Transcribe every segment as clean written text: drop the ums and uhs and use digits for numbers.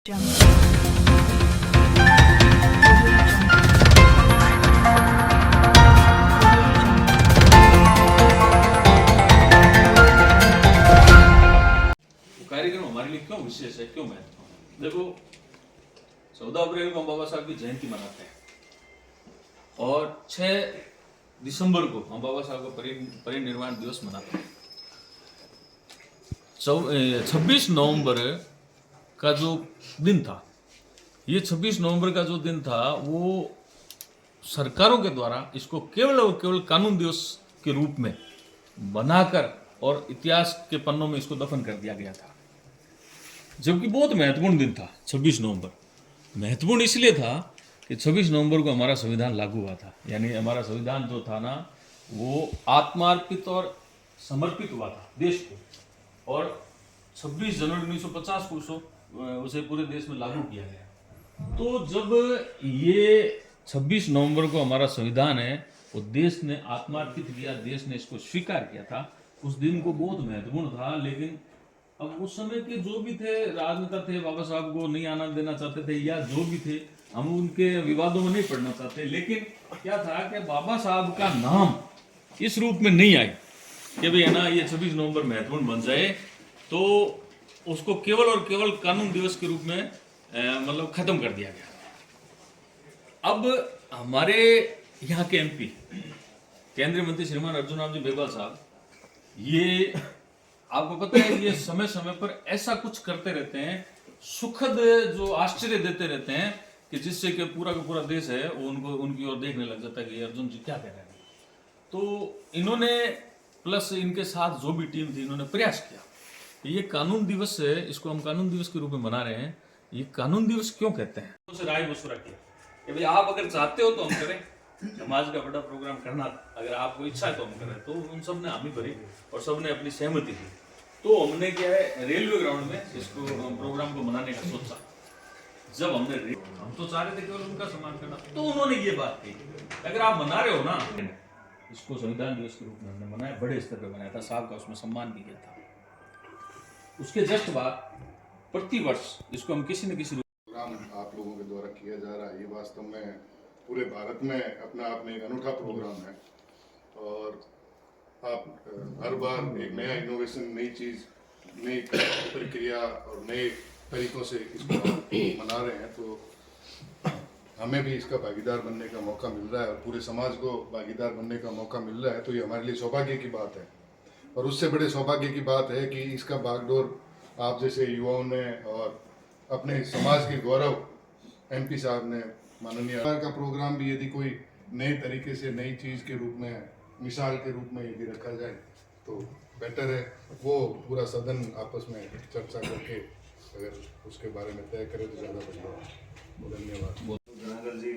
कार्यक्रम हमारे लिए क्यों विशेष है, क्यों महत्वपूर्ण है? देखो, 14 अप्रैल को हम बाबा साहब की जयंती मनाते हैं और 6 दिसंबर को हम बाबा साहब का परिनिर्वाण दिवस मनाते हैं। 26 नवंबर का जो दिन था, ये 26 नवंबर का जो दिन था, वो सरकारों के द्वारा इसको केवल और केवल कानून दिवस के रूप में बनाकर और इतिहास के पन्नों में इसको दफन कर दिया गया था, जबकि बहुत महत्वपूर्ण दिन था 26 नवंबर। महत्वपूर्ण इसलिए था कि 26 नवंबर को हमारा संविधान लागू हुआ था, यानी हमारा संविधान जो था ना, वो आत्मार्पित और समर्पित हुआ था देश को, और 26 जनवरी 1950 को उसे पूरे देश में लागू किया गया। तो जब ये 26 नवंबर को हमारा संविधान है, वो देश ने आत्मार्पित किया, देश ने इसको स्वीकार किया था, उस दिन को बहुत महत्वपूर्ण था। लेकिन अब उस समय के जो भी थे राजनेता थे, बाबा साहब को नहीं आना देना चाहते थे, या जो भी थे, हम उनके विवादों में नहीं पड़ना चाहते। लेकिन क्या था कि बाबा साहब का नाम इस रूप में नहीं आई कि भाई है ना, ये 26 नवंबर महत्वपूर्ण बन जाए, तो उसको केवल और केवल कानून दिवस के रूप में मतलब खत्म कर दिया गया। अब हमारे यहाँ के एमपी केंद्रीय मंत्री श्रीमान अर्जुन राम जी मेघवाल साहब, ये आपको पता है, ये समय समय पर ऐसा कुछ करते रहते हैं, सुखद जो आश्चर्य देते रहते हैं, कि जिससे कि पूरा का पूरा देश है वो उनको उनकी ओर देखने लग जाता है कि अर्जुन जी क्या कह रहे हैं। तो इन्होंने प्लस इनके साथ जो भी टीम थी, इन्होंने प्रयास किया कि ये कानून दिवस है, इसको हम कानून दिवस के रूप में मना रहे हैं। ये कानून दिवस क्यों कहते हैं? उसे राय मशवरा किया कि भाई आप अगर चाहते हो तो हम करें, समाज का बड़ा प्रोग्राम करना, अगर आपको इच्छा है तो हम करें। तो उन सब ने हामी भरी और सब ने अपनी सहमति दी। तो हमने क्या है, रेलवे ग्राउंड में इसको प्रोग्राम को मनाने का सोचा। जब हम तो चाह रहे थे केवल उनका सम्मान करना, तो उन्होंने ये बात कही, अगर आप मना रहे हो ना, इसको संविधान दिवस के रूप में हमने मनाया, बड़े स्तर पर मनाया था, साहब का उसमें सम्मान भी किया था। उसके जस्ट बाद प्रतिवर्ष इसको हम किसी न किसी प्रोग्राम आप लोगों के द्वारा किया जा रहा है, ये वास्तव में पूरे भारत में अपना आप में एक अनूठा प्रोग्राम है। और आप हर बार एक नया इनोवेशन, नई चीज़, नई प्रक्रिया और नए तरीकों से इसको मना रहे हैं, तो हमें भी इसका भागीदार बनने का मौका मिल रहा है और पूरे समाज को भागीदार बनने का मौका मिल रहा है। तो ये हमारे लिए सौभाग्य की बात है। और उससे बड़े सौभाग्य की बात है कि इसका बागडोर आप जैसे युवाओं ने और अपने समाज के गौरव एमपी साहब ने, माननीय का प्रोग्राम भी यदि कोई नए तरीके से नई चीज़ के रूप में, मिसाल के रूप में यदि रखा जाए तो बेटर है। वो पूरा सदन आपस में चर्चा करके अगर उसके बारे में तय करें तो ज़्यादा बढ़िया। धन्यवाद। जनागर जी,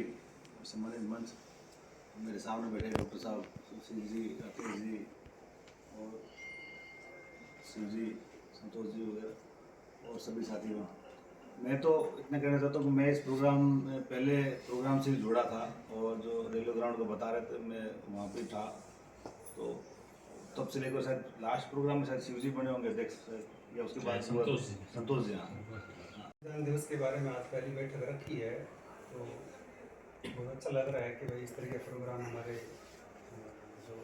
सम्मानित मंच, मेरे सामने बैठे डॉक्टर साहब, सुशील जी, राकेश जी और शिव जी, संतोष जी वगैरह और सभी साथियों, मैं तो इतना कहना चाहता हूँ कि मैं इस प्रोग्राम में पहले प्रोग्राम से जुड़ा था, और जो रेलवे ग्राउंड को बता रहे थे मैं वहाँ पे था। तो तब से लेकर शायद लास्ट प्रोग्राम में शायद शिव जी बने होंगे अध्यक्ष, या उसके बाद संतोष जी। हाँ, संविधान दिवस के बारे में आज पहली बैठक रखी है, तो बहुत अच्छा लग रहा है कि भाई इस तरह के प्रोग्राम हमारे जो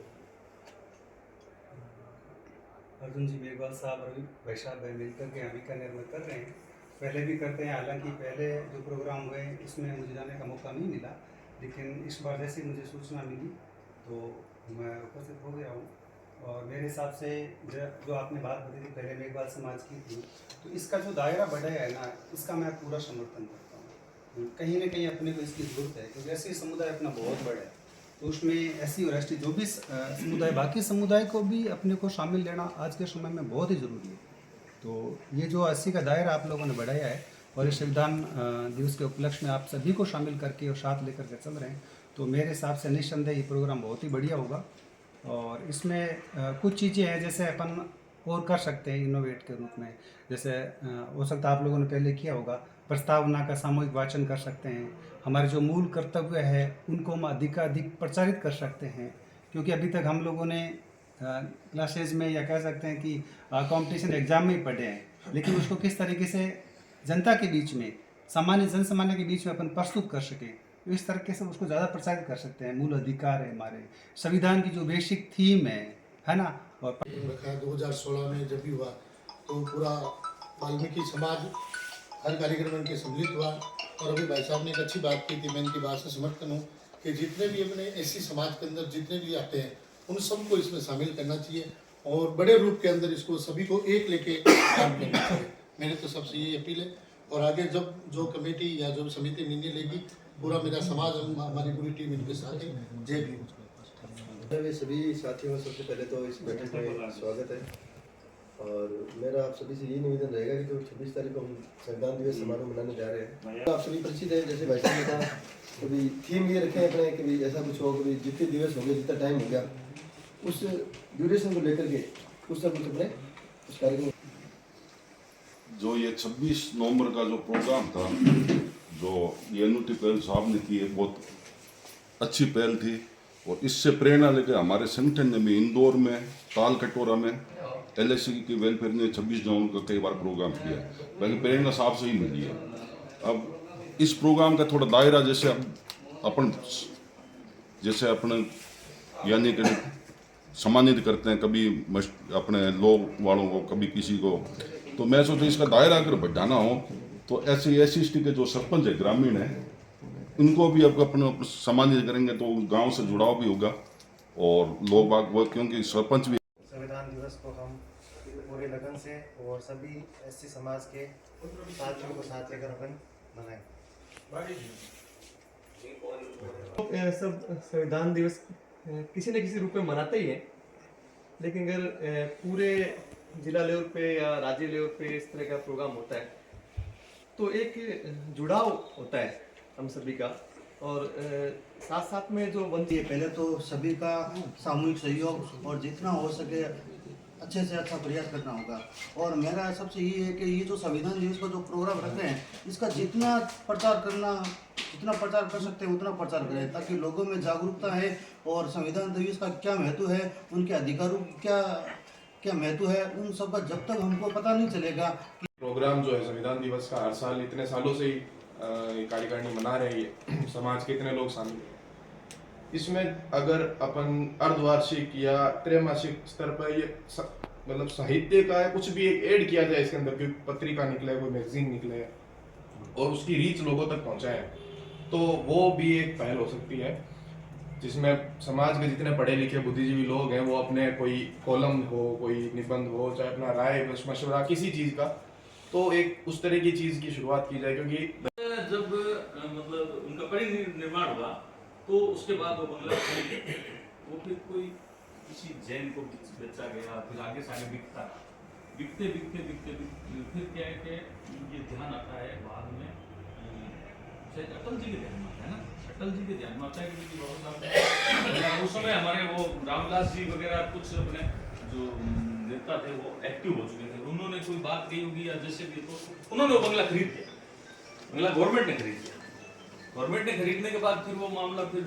अर्जुन जी मेघवाल साहब और भाई साहब मिलकर के हम बीकानेर में कर रहे हैं। पहले भी करते हैं, हालांकि पहले जो प्रोग्राम हुए इसमें मुझे जाने का मौका नहीं मिला, लेकिन इस बार जैसे मुझे सूचना मिली तो मैं उपस्थित हो गया हूँ। और मेरे हिसाब से जो आपने बात बताई थी पहले मेघवाल समाज की थी, तो इसका जो दायरा बढ़ाया है ना, इसका मैं पूरा समर्थन करता हूँ। कहीं ना कहीं अपने को इसकी ज़रूरत है, क्योंकि ऐसे समुदाय अपना बहुत बड़ा है, तो उसमें एससी और एसटी जो भी समुदाय, बाकी समुदाय को भी अपने को शामिल लेना आज के समय में बहुत ही ज़रूरी है। तो ये जो 80 का दायरा आप लोगों ने बढ़ाया है और इस संविधान दिवस के उपलक्ष्य में आप सभी को शामिल करके और साथ लेकर के चल रहे हैं, तो मेरे हिसाब से निस्संदेह ये प्रोग्राम बहुत ही बढ़िया होगा। और इसमें कुछ चीज़ें हैं जैसे अपन और कर सकते हैं इनोवेट के रूप में, जैसे हो सकता है आप लोगों ने पहले किया होगा, प्रस्तावना का सामूहिक वाचन कर सकते हैं। हमारे जो मूल कर्तव्य है उनको हम अधिकाधिक प्रचारित कर सकते हैं, क्योंकि अभी तक हम लोगों ने क्लासेज में या कह सकते हैं कि कंपटीशन एग्जाम में ही पढ़े हैं, लेकिन उसको किस तरीके से जनता के बीच में, सामान्य जन सामान्य के बीच में अपन प्रस्तुत कर सकें, तो इस तरीके से उसको ज़्यादा प्रचारित कर सकते हैं। मूल अधिकार है हमारे, संविधान की जो बेसिक थीम है ना। और रखा है 2016 में जब भी हुआ तो पूरा वाल्मीकि समाज हर कार्यक्रम में सम्मिलित हुआ। और अभी भाई साहब ने एक अच्छी बात की थी, मैं इनकी बात से समर्थन हूँ कि जितने भी अपने ऐसी समाज के अंदर जितने भी आते हैं उन सबको इसमें शामिल करना चाहिए और बड़े रूप के अंदर इसको सभी को एक लेके काम करना चाहिए। मेरे तो सबसे ये अपील है। और आगे जब जो कमेटी या जो समिति निर्णय लेगी, पूरा मेरा समाज हमारी पूरी टीम इनके साथ है। जय भीम। मेरे सभी साथियों का सबसे पहले तो इस बैठक में स्वागत है और मेरा आप सभी से यही निवेदन रहेगा कि जो 26 तारीख को हम संविधान दिवस समारोह मनाने जा रहे हैं, तो आप सभी परिचित है, जैसे भाई साहब ने कहा, कभी थीम ये रखें अपने कि भाई ऐसा कुछ हो, कभी जितने दिवस हो गए, जितना टाइम हो गया, उस ड्यूरेशन को लेकर के कुछ ना कुछ अपने उस कार्यक्रम। जो ये 26 नवंबर का जो प्रोग्राम था, जो ये एनुटी पहल साहब ने की है, बहुत अच्छी पहल थी। और इससे प्रेरणा लेकर हमारे संगठन ने भी इंदौर में, ताल कटोरा में LIC की वेलफेयर ने 26 नवंबर का कई बार प्रोग्राम किया। पहले प्रेरणा साहब से ही मिली है। अब इस प्रोग्राम का थोड़ा दायरा जैसे अपन यानी कि सम्मानित करते हैं, कभी अपने लोग वालों को, कभी किसी को, तो मैं सोचा इसका दायरा अगर बढ़ाना हो तो SC/ST के जो सरपंच है, ग्रामीण है, इनको भी अब अपने सम्मानित करेंगे तो गांव से जुड़ाव भी होगा और लोग बाग वो, क्योंकि सरपंच भी। संविधान दिवस को हम पूरे लगन से और सभी SC समाज के साथियों को साथ लेकर अपन मनाएं। सब संविधान दिवस किसी न किसी रूप में मनाते ही है, लेकिन अगर पूरे जिला लेवल पे या राज्य लेवल पे इस तरह का प्रोग्राम होता है तो एक जुड़ाव होता है हम सभी का। और साथ साथ में जो बनती है, पहले तो सभी का सामूहिक सहयोग और जितना हो सके अच्छे से अच्छा प्रयास करना होगा। और मेरा सबसे ये है कि ये जो संविधान दिवस का जो प्रोग्राम रख रहे हैं, इसका जितना प्रचार कर सकते हैं उतना प्रचार करें, ताकि लोगों में जागरूकता है और संविधान दिवस का क्या महत्व है, उनके अधिकारों क्या महत्व है, उन सब का जब तक हमको पता नहीं चलेगा। प्रोग्राम जो है संविधान दिवस का, हर साल इतने सालों से ही कार्यकारिणी मना रही है, समाज के इतने लोग शामिल हैं। इसमें अगर अपन अर्धवार्षिक या त्रैमासिक स्तर पर ये मतलब साहित्य का है कुछ भी एक ऐड किया जाए इसके अंदर, कोई पत्रिका निकले, कोई मैगजीन निकले और उसकी रीच लोगों तक पहुंचाए, तो वो भी एक पहल हो सकती है, जिसमें समाज के जितने पढ़े लिखे बुद्धिजीवी लोग हैं वो अपने कोई कॉलम हो, कोई निबंध हो, चाहे अपना राय मशवरा किसी चीज़ का, तो एक उस तरह की चीज़ की शुरुआत की जाए। क्योंकि जब मतलब उनका परिनिर्वाण हुआ तो उसके बाद वो बंगला वो फिर कोई किसी जैन को बेचा गया, फिर आगे से आगे बिकते फिर क्या है कि ये ध्यान आता है बाद में, शायद अटल जी के ध्यान में आता है ना, अटल जी के ध्यान में आता है कि बाबा साहब उस समय हमारे वो रामदास जी वगैरह कुछ अपने जो नेता थे वो एक्टिव हो चुके थे, उन्होंने कोई बात कही होगी या जैसे भी, तो उन्होंने वो बंगला खरीद लिया, बंगला गवर्नमेंट ने खरीद लिया। गवर्नमेंट ने खरीदने के बाद फिर वो मामला फिर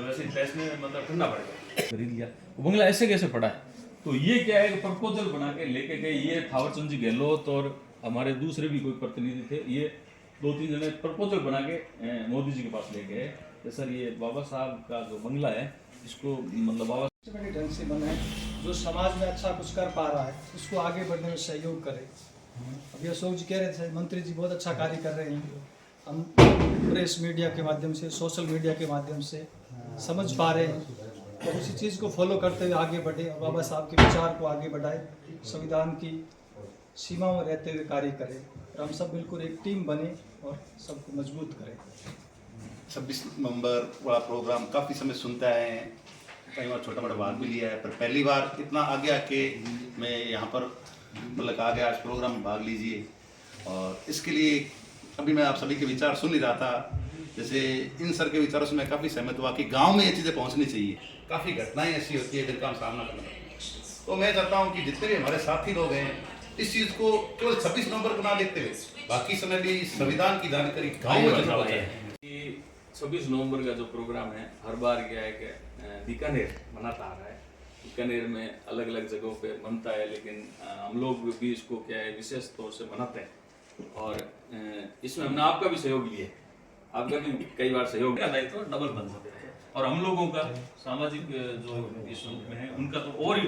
वैसे देश में मतलब ठंडा पड़ गया, खरीद लिया वो बंगला। ऐसे कैसे पड़ा है? तो ये क्या है, प्रपोजल बना के लेके गए, ये थावरचंद जी गहलोत और हमारे दूसरे भी कोई प्रतिनिधि थे, ये 2-3 जने प्रपोजल बना के मोदी जी के पास ले गए कि सर ये बाबा साहब का जो बंगला है इसको मतलब बाबा बड़े ढंग से बनाए, जो समाज में अच्छा कुछ कर पा रहा है उसको आगे बढ़ने में सहयोग करे। अभी अशोक जी कह रहे थे, मंत्री जी बहुत अच्छा कार्य कर रहे हैं, हम प्रेस मीडिया के माध्यम से, सोशल मीडिया के माध्यम से समझ पा रहे हैं, तो उसी चीज़ को फॉलो करते हुए आगे बढ़े और बाबा साहब के विचार को आगे बढ़ाए, संविधान की सीमाओं में रहते हुए कार्य करें और हम सब बिल्कुल एक टीम बने और सबको मजबूत करें। 26 नवंबर वाला प्रोग्राम काफ़ी समय सुनता है, कई बार छोटा मोटा भाग भी लिया है, पर पहली बार इतना आगे आके मैं यहाँ पर मतलब कहा गया आज प्रोग्राम में भाग लीजिए। और इसके लिए अभी मैं आप सभी के विचार सुन ही रहा था, जैसे इन सर के विचारों से मैं काफ़ी सहमत हुआ कि गांव में ये चीज़ें पहुंचनी चाहिए। काफ़ी घटनाएं ऐसी होती है जिनका हम सामना करना पड़ता है, तो मैं चाहता हूँ कि जितने भी हमारे साथी लोग हैं इस चीज़ को केवल 26 नवंबर को ना देखते हुए बाकी समय भी संविधान की जानकारी गाँव में चलना होता है। 26 नवंबर का जो प्रोग्राम है हर बार क्या है कि बीकानेर मनाता आ रहा है, बीकानेर में अलग अलग जगहों पे बनता है, लेकिन हम लोग भी इसको क्या है विशेष तौर से मनाते हैं। और इसमें हमने आपका भी सहयोग लिया, आपका भी कई बार सहयोग का दायित्व डबल बन सकता है। और हम लोगों का सामाजिक जो इस रूप में है उनका तो और ही।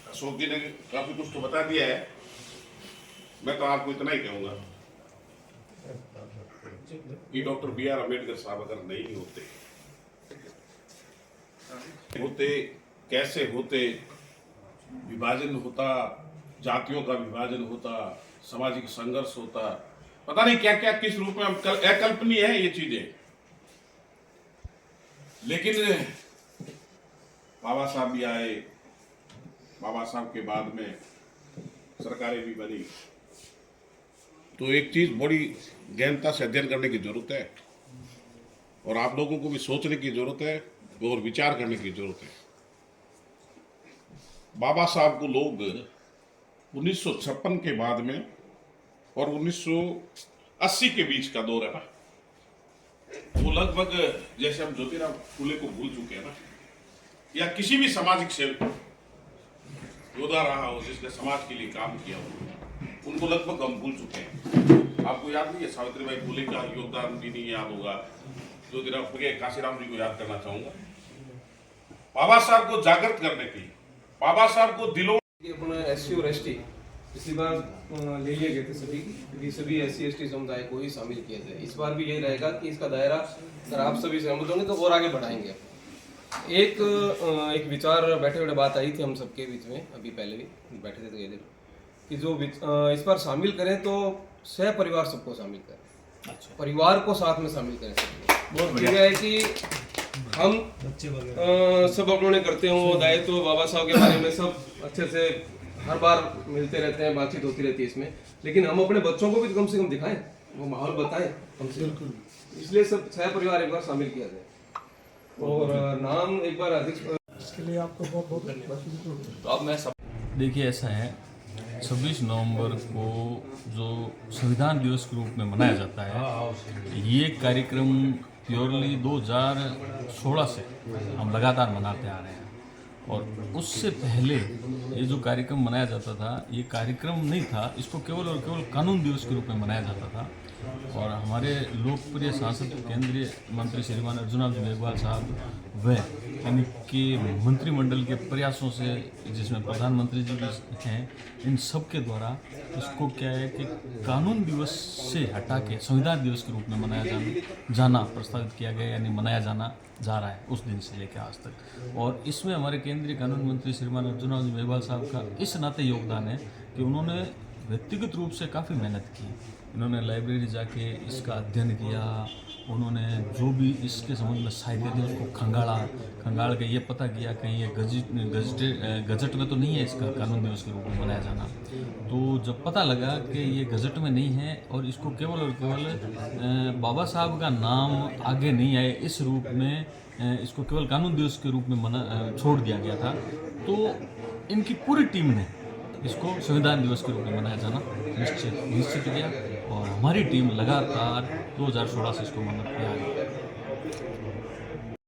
अशोक जी ने काफी कुछ तो बता दिया है, मैं तो आपको इतना ही कहूंगा कि डॉक्टर B.R. अम्बेडकर साहब अगर नहीं होते कैसे होते, विभाजन होता, जातियों का विभाजन होता, सामाजिक संघर्ष होता, पता नहीं क्या क्या किस रूप में हम अकल्पनीय है ये चीजें। लेकिन बाबा साहब भी आए, बाबा साहब के बाद में सरकारें भी बनी, तो एक चीज बड़ी गहनता से अध्ययन करने की जरूरत है और आप लोगों को भी सोचने की जरूरत है और विचार करने की जरूरत है। बाबा साहब को लोग 1956 के बाद में और 1980 के बीच का दौर है ना, वो लगभग जैसे हम ज्योतिराव फूले को भूल चुके हैं ना, या किसी भी सामाजिक सेवक योद्धा रहा हो जिसने समाज के लिए काम किया हो, उनको लगभग हम भूल चुके हैं। आपको याद नहीं है सावित्रीबाई फूले का योगदान भी नहीं याद होगा, ज्योतिराव फूले, काशीराम जी को याद करना चाहूंगा। बाबा साहब को जागृत करने के लिए, बाबा साहब को दिलों अपना SC और ST पिछली बार ले लिए गए थे सभी, क्योंकि सभी SC ST समुदाय को ही शामिल किए थे। इस बार भी यही रहेगा कि इसका दायरा अगर आप सभी सहमत होंगे तो और आगे बढ़ाएंगे। एक विचार बैठे बैठे बात आई थी हम सबके बीच में, अभी पहले भी बैठे थे तो ये कि जो इस बार शामिल करें तो सह परिवार सबको शामिल करें। अच्छा। परिवार को साथ में शामिल करें। बहुत बढ़िया है कि हम सब अपने करते हैं वो दायित्व, बाबा साहब के बारे में सब अच्छे से हर बार मिलते रहते हैं, बातचीत होती रहती है इसमें, लेकिन हम अपने बच्चों को भी कम से कम दिखाएं, वो माहौल बताएं कम से कम। इसलिए सब सह परिवार एक बार शामिल किया जाए और नाम एक बार अधिक, इसके लिए आपको बहुत बहुत धन्यवाद। तो अब मैं सब देखिए, ऐसा है 26 नवंबर को जो संविधान दिवस के रूप में मनाया जाता है, ये कार्यक्रम प्योरली 2016 से हम लगातार मनाते आ रहे हैं। और उससे पहले ये जो कार्यक्रम मनाया जाता था, ये कार्यक्रम नहीं था, इसको केवल और केवल कानून दिवस के रूप में मनाया जाता था। और हमारे लोकप्रिय सांसद केंद्रीय मंत्री श्रीमान अर्जुन जी मेघवाल साहब व इनके मंत्रिमंडल के प्रयासों से, जिसमें प्रधानमंत्री जी भी हैं, इन सब के द्वारा इसको क्या है कि कानून दिवस से हटा के संविधान दिवस के रूप में मनाया जाना प्रस्तावित किया गया, यानी मनाया जाना जा रहा है उस दिन से लेकर आज तक। और इसमें हमारे केंद्रीय कानून मंत्री श्रीमान अर्जुन जी मेघवाल साहब का इस नाते योगदान है कि उन्होंने व्यक्तिगत रूप से काफ़ी मेहनत की। इन्होंने लाइब्रेरी जाके इसका अध्ययन किया, उन्होंने जो भी इसके संबंध में साहित्य थे उसको खंगाल के ये पता किया कहीं ये गजट में तो नहीं है इसका कानून दिवस के रूप में मनाया जाना। तो जब पता लगा कि ये गजट में नहीं है और इसको केवल और केवल बाबा साहब का नाम आगे नहीं आए इस रूप में, इसको केवल कानून दिवस के रूप में छोड़ दिया गया था, तो इनकी पूरी टीम ने इसको संविधान दिवस के रूप में मनाया जाना निश्चित किया और हमारी टीम लगातार 2016 से इसको मनाती आ रही है।